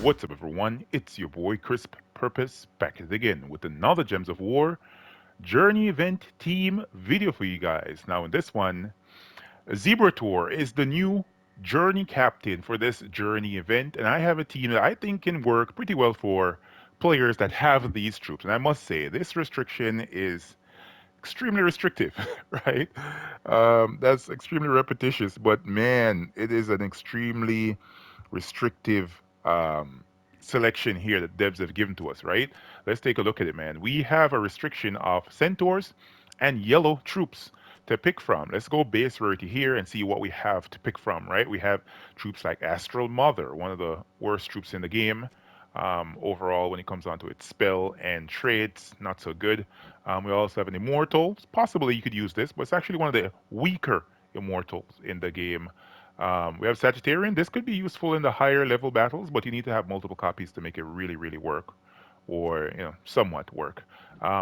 What's up, everyone? It's your boy CrispPurpose back at it again with another Gems of War Journey Event Team video for you guys. Now, in this one, Zebur Tour is the new Journey Captain for this Journey event, and I have a team that I think can work pretty well for players that have these troops. And I must say, this restriction is extremely restrictive, right? That's extremely repetitious, but man, it is an extremely restrictive selection here that devs have given to us, right? Let's take a look at it, man. We have a restriction of centaurs and yellow troops to pick from. Let's go base rarity here and see what we have to pick from, right? We have troops like Astral Mother, one of the worst troops in the game. Overall, when it comes down to its spell and traits, not so good. We also have an Immortal. Possibly you could use this, but it's actually one of the weaker Immortals in the game. We have Sagittarian. This could be useful in the higher level battles, but you need to have multiple copies to make it really, really work, or somewhat work.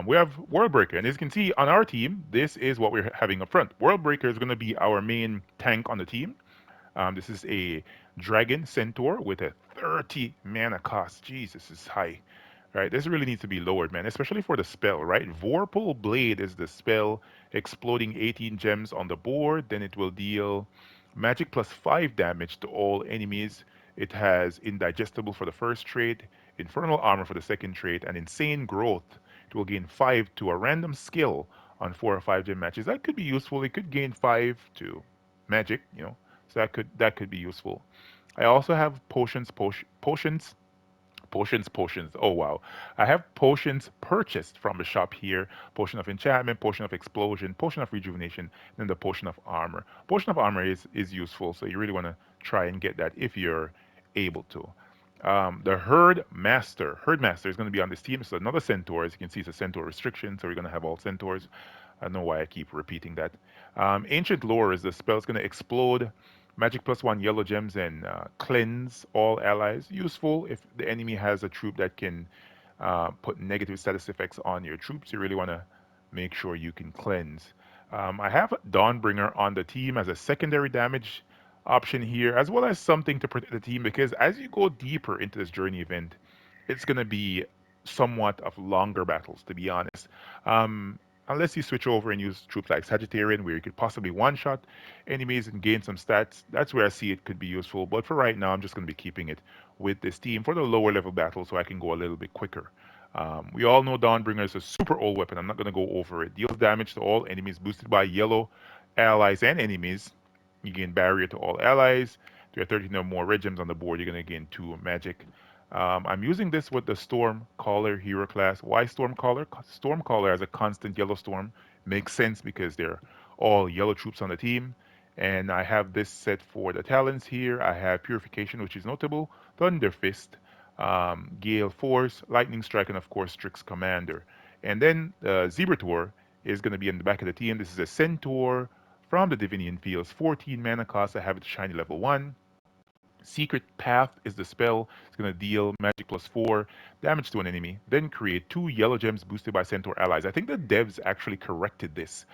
We have Worldbreaker, and as you can see on our team, this is what we're having up front. Worldbreaker is going to be our main tank on the team. This is a Dragon Centaur with a 30 mana cost. Jesus, is high. Right, this really needs to be lowered, man, especially for the spell, right? Vorpal Blade is the spell, exploding 18 gems on the board, then it will deal magic plus 5 damage to all enemies. It has Indigestible for the first trait, Infernal Armor for the second trait, and Insane Growth. It will gain 5 to a random skill on 4 or 5 gem matches. That could be useful. It could gain 5 to magic, so that could be useful. I also have potions. Oh wow. I have potions purchased from the shop here. Potion of enchantment, potion of explosion, potion of rejuvenation, and then the potion of armor. Potion of armor is useful, so you really want to try and get that if you're able to. The Herd Master is going to be on this team. So another centaur. As you can see, it's a centaur restriction, so we're going to have all centaurs. I don't know why I keep repeating that. Ancient Lore is the spell. It's going to explode magic plus 1 yellow gems and cleanse all allies. Useful if the enemy has a troop that can put negative status effects on your troops. You really want to make sure you can cleanse. I have Dawnbringer on the team as a secondary damage option here, as well as something to protect the team, because as you go deeper into this journey event, it's going to be somewhat of longer battles, to be honest. Unless you switch over and use troops like Sagittarian, where you could possibly one-shot enemies and gain some stats, that's where I see it could be useful. But for right now, I'm just going to be keeping it with this team for the lower level battles so I can go a little bit quicker. We all know Dawnbringer is a super old weapon. I'm not going to go over it. Deals damage to all enemies boosted by yellow allies and enemies. You gain barrier to all allies. There are 13 or more red gems on the board. You're going to gain 2 magic. I'm using this with the Stormcaller hero class. Why Stormcaller? Stormcaller as a constant yellow storm makes sense because they're all yellow troops on the team. And I have this set for the talents here. I have Purification, which is notable, Thunder Fist, Gale Force, Lightning Strike, and of course Strix Commander. And then Zebur Tour is going to be in the back of the team. This is a Centaur from the Divinian Fields, 14 mana cost. I have it shiny level 1. Secret Path is the spell. It's going to deal magic plus 4 damage to an enemy, then create 2 yellow gems boosted by Centaur allies. I think the devs actually corrected this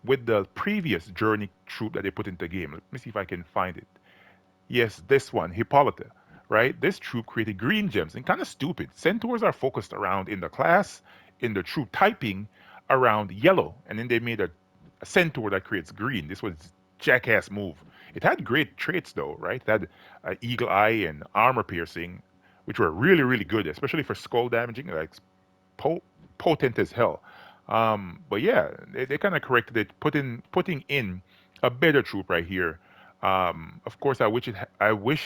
with the previous Journey troop that they put into the game. Let me see if I can find it. Yes, this one, Hippolyta, right? This troop created green gems and kind of stupid. Centaurs are focused around in the class, in the troop typing, around yellow, and then they made a centaur that creates green. This was jackass move. It had great traits though, right? It had eagle eye and armor piercing, which were really, really good, especially for skull damaging, like potent as hell. But yeah, they kind of corrected it, putting in a better troop right here. Of course, I wish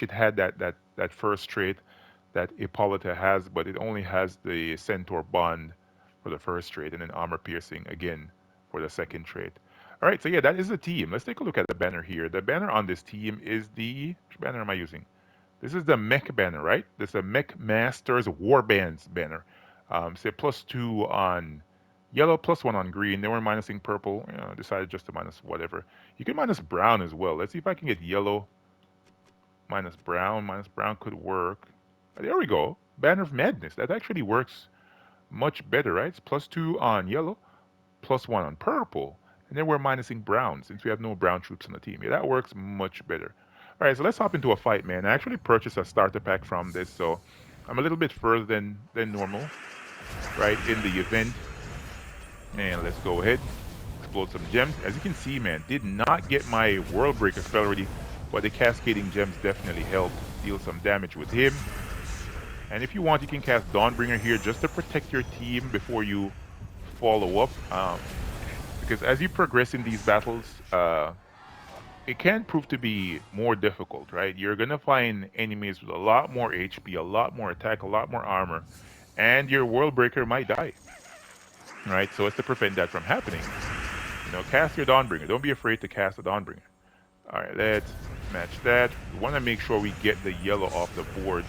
it had that first trait that Hippolyta has, but it only has the Centaur bond for the first trait, and then armor piercing again for the second trait. All right, so yeah, that is the team. Let's take a look at the banner here. The banner on this team is which banner am I using? This is the mech banner, right? This is a Mech Masters Warbands banner. Say +2 on yellow, +1 on green. They were minusing purple. Decided just to minus whatever. You can minus brown as well. Let's see if I can get yellow minus brown. Minus brown could work. There we go. Banner of Madness. That actually works much better, right? It's +2 on yellow, +1 on purple. And then we're minusing brown since we have no brown troops on the team. Yeah, that works much better. All right, so let's hop into a fight, man. I actually purchased a starter pack from this, so I'm a little bit further than normal, right, in the event. And let's go ahead, explode some gems. As you can see, man, did not get my World Breaker spell ready, but the cascading gems definitely helped deal some damage with him. And if you want, you can cast Dawnbringer here just to protect your team before you follow up. Because as you progress in these battles, it can prove to be more difficult, right? You're gonna find enemies with a lot more HP, a lot more attack, a lot more armor, and your World Breaker might die, right? So as to prevent that from happening, cast your Dawnbringer. Don't be afraid to cast a Dawnbringer. All right, let's match that. We want to make sure we get the yellow off the board.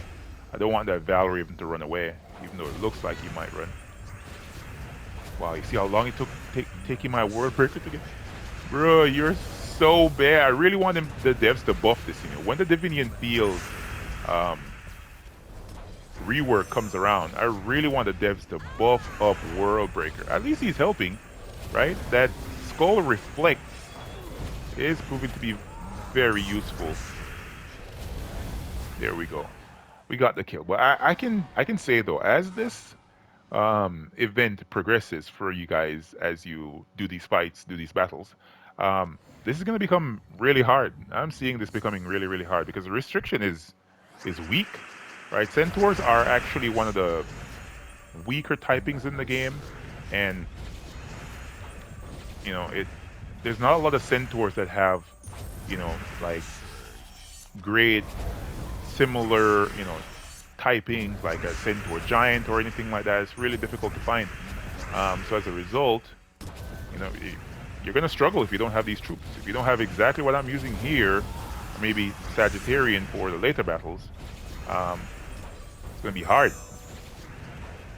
I don't want that Valor even to run away, even though it looks like he might run. Wow, you see how long it took taking my World Breaker to get... Bro, you're so bad. I really want the devs to buff this. When the Divinian Field um, rework comes around, I really want the devs to buff up World Breaker. At least he's helping, right? That Skull Reflect is proving to be very useful. There we go. We got the kill. But I can say though, as this event progresses for you guys, as you do these fights, do these battles, this is going to become really hard. I'm seeing this becoming really, really hard because the restriction is weak, right? Centaurs are actually one of the weaker typings in the game, and it there's not a lot of centaurs that have like great similar typings like a centaur giant or anything like that. It's really difficult to find. So as a result, you're going to struggle if you don't have these troops. If you don't have exactly what I'm using here, or maybe Sagittarian for the later battles, it's going to be hard.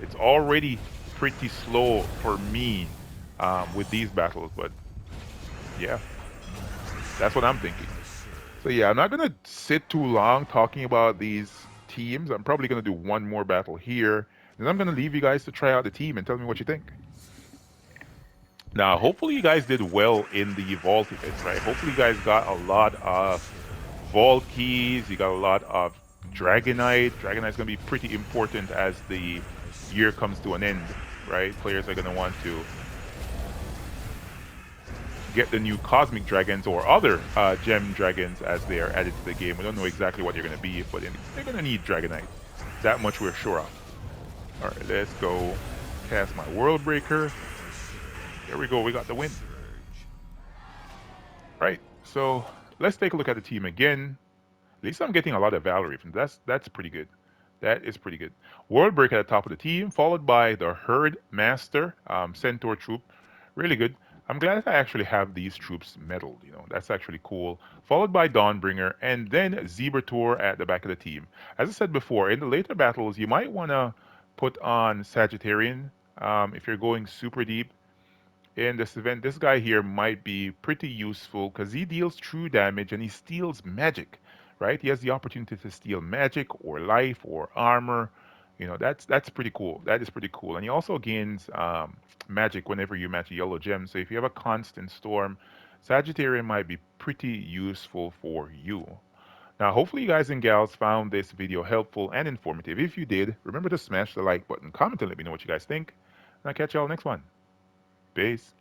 It's already pretty slow for me with these battles, but yeah, that's what I'm thinking. So yeah, I'm not going to sit too long talking about these teams. I'm probably going to do one more battle here, and I'm going to leave you guys to try out the team and tell me what you think. Now, hopefully you guys did well in the vault events, right? Hopefully you guys got a lot of vault keys. You got a lot of Dragonite. Dragonite's going to be pretty important as the year comes to an end, right? Players are going to want to get the new Cosmic Dragons or other Gem Dragons as they are added to the game. We don't know exactly what they're going to be, but they're going to need Dragonite. That much we're sure of. All right, let's go cast my World Breaker. There we go, we got the win. Right, so let's take a look at the team again. At least I'm getting a lot of Valor. That's pretty good. That is pretty good. World Breaker at the top of the team, followed by the Herd Master Centaur troop. Really good. I'm glad I actually have these troops medaled. That's actually cool. Followed by Dawnbringer, and then Zebur at the back of the team. As I said before, in the later battles, you might want to put on Sagittarian if you're going super deep. In this event, this guy here might be pretty useful because he deals true damage and he steals magic, right? He has the opportunity to steal magic or life or armor. That's pretty cool. That is pretty cool. And he also gains magic whenever you match a yellow gem. So if you have a constant storm, Sagittarian might be pretty useful for you. Now, hopefully you guys and gals found this video helpful and informative. If you did, remember to smash the like button, comment, and let me know what you guys think. And I'll catch y'all next one. Peace.